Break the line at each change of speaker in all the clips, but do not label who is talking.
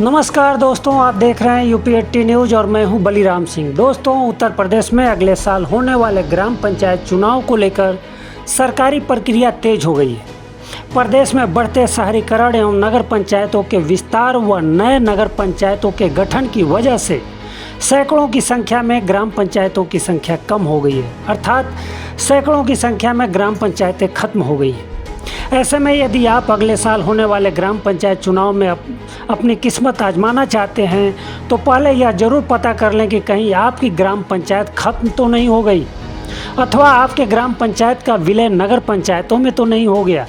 नमस्कार दोस्तों, आप देख रहे हैं यूपी 80 न्यूज़ और मैं हूं बलिराम सिंह। दोस्तों, उत्तर प्रदेश में अगले साल होने वाले ग्राम पंचायत चुनाव को लेकर सरकारी प्रक्रिया तेज हो गई है। प्रदेश में बढ़ते शहरीकरण एवं नगर पंचायतों के विस्तार व नए नगर पंचायतों के गठन की वजह से सैकड़ों की संख्या में ग्राम पंचायतों की संख्या कम हो गई है, अर्थात सैकड़ों की संख्या में ग्राम पंचायतें खत्म हो गई हैं। ऐसे में यदि आप अगले साल होने वाले ग्राम पंचायत चुनाव में अपनी किस्मत आजमाना चाहते हैं तो पहले यह ज़रूर पता कर लें कि कहीं आपकी ग्राम पंचायत खत्म तो नहीं हो गई अथवा आपके ग्राम पंचायत का विलय नगर पंचायतों में तो नहीं हो गया।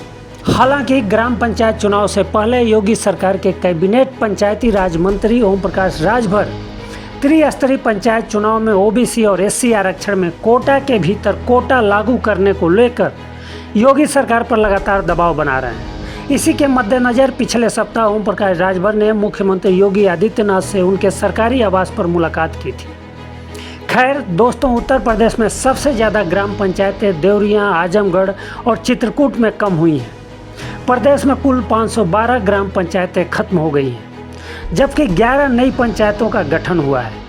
हालांकि ग्राम पंचायत चुनाव से पहले योगी सरकार के कैबिनेट पंचायती राज मंत्री ओम प्रकाश राजभर त्रिस्तरीय पंचायत चुनाव में ओबीसी और एससी आरक्षण में कोटा के भीतर कोटा लागू करने को लेकर योगी सरकार पर लगातार दबाव बना रहे हैं। इसी के मद्देनज़र पिछले सप्ताह ओम प्रकाश राजभर ने मुख्यमंत्री योगी आदित्यनाथ से उनके सरकारी आवास पर मुलाकात की थी। खैर दोस्तों, उत्तर प्रदेश में सबसे ज़्यादा ग्राम पंचायतें देवरिया, आजमगढ़ और चित्रकूट में कम हुई हैं। प्रदेश में कुल 512 ग्राम पंचायतें खत्म हो गई हैं, जबकि 11 नई पंचायतों का गठन हुआ है।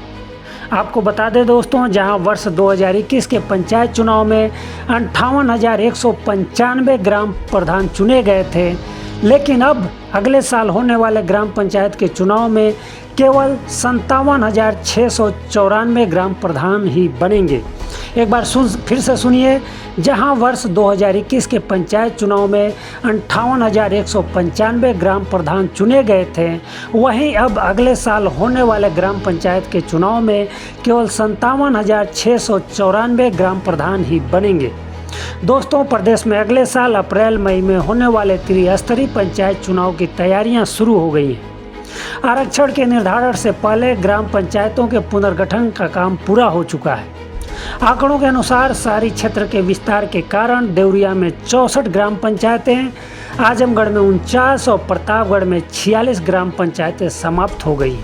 आपको बता दें दोस्तों, जहां वर्ष 2021 के पंचायत चुनाव में 58,195 ग्राम प्रधान चुने गए थे, लेकिन अब अगले साल होने वाले ग्राम पंचायत के चुनाव में केवल 57,694 ग्राम प्रधान ही बनेंगे। एक बार फिर से सुनिए, जहां वर्ष 2021 के पंचायत चुनाव में 58,195 ग्राम प्रधान चुने गए थे, वहीं अब अगले साल होने वाले ग्राम पंचायत के चुनाव में केवल 57,694 ग्राम प्रधान ही बनेंगे। दोस्तों, प्रदेश में अगले साल अप्रैल मई में होने वाले त्रिस्तरीय पंचायत चुनाव की तैयारियां शुरू हो गई हैं। आरक्षण के निर्धारण से पहले ग्राम पंचायतों के पुनर्गठन का काम पूरा हो चुका है। आंकड़ों के अनुसार शहरी क्षेत्र के विस्तार के कारण देवरिया में 64 ग्राम पंचायतें, आजमगढ़ में 49 और प्रतापगढ़ में 46 ग्राम पंचायतें समाप्त हो गई।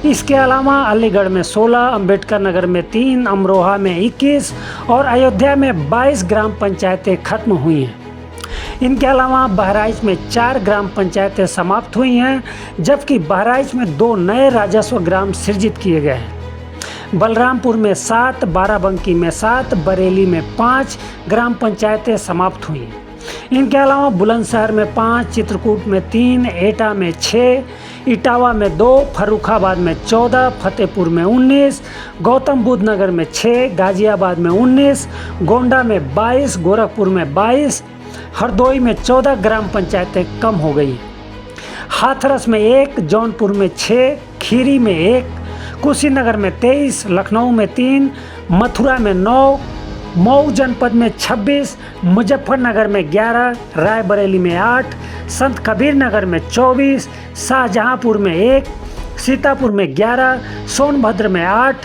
इसके अलावा अलीगढ़ में 16, अंबेडकर नगर में 3, अमरोहा में 21 और अयोध्या में 22 ग्राम पंचायतें खत्म हुई हैं। इनके अलावा बहराइच में 4 ग्राम पंचायतें समाप्त हुई हैं, जबकि बहराइच में 2 नए राजस्व ग्राम सृजित किए गए हैं। बलरामपुर में 7, बाराबंकी में 7, बरेली में 5 ग्राम पंचायतें समाप्त हुई। इनके अलावा बुलंदशहर में 5, चित्रकूट में 3, एटा में 6, इटावा में 2, फर्रुखाबाद में 14, फतेहपुर में 19, गौतम बुद्ध नगर में 6, गाजियाबाद में 19, गोंडा में 22, गोरखपुर में 22, हरदोई में 14 ग्राम पंचायतें कम हो गई। हाथरस में 1, जौनपुर में 6, खीरी में 1, कुशीनगर में 23, लखनऊ में 3, मथुरा में 9, मऊ जनपद में 26, मुजफ्फरनगर में 11, रायबरेली में 8, संत कबीर नगर में 24, शाहजहांपुर में 1, सीतापुर में 11, सोनभद्र में 8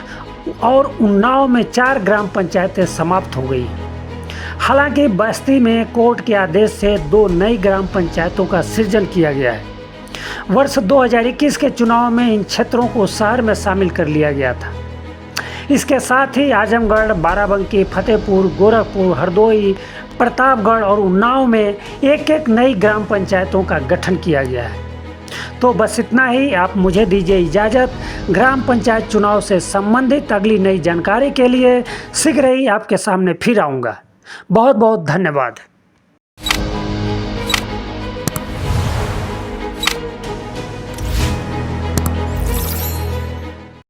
और उन्नाव में 4 ग्राम पंचायतें समाप्त हो गई। हालांकि बस्ती में कोर्ट के आदेश से 2 नई ग्राम पंचायतों का सृजन किया गया है। वर्ष 2021 के चुनाव में इन क्षेत्रों को शहर में शामिल कर लिया गया था। इसके साथ ही आजमगढ़, बाराबंकी, फतेहपुर, गोरखपुर, हरदोई, प्रतापगढ़ और उन्नाव में एक नई ग्राम पंचायतों का गठन किया गया है। तो बस इतना ही। आप मुझे दीजिए इजाज़त। ग्राम पंचायत चुनाव से संबंधित अगली नई जानकारी के लिए शीघ्र ही आपके सामने फिर आऊँगा। बहुत बहुत धन्यवाद।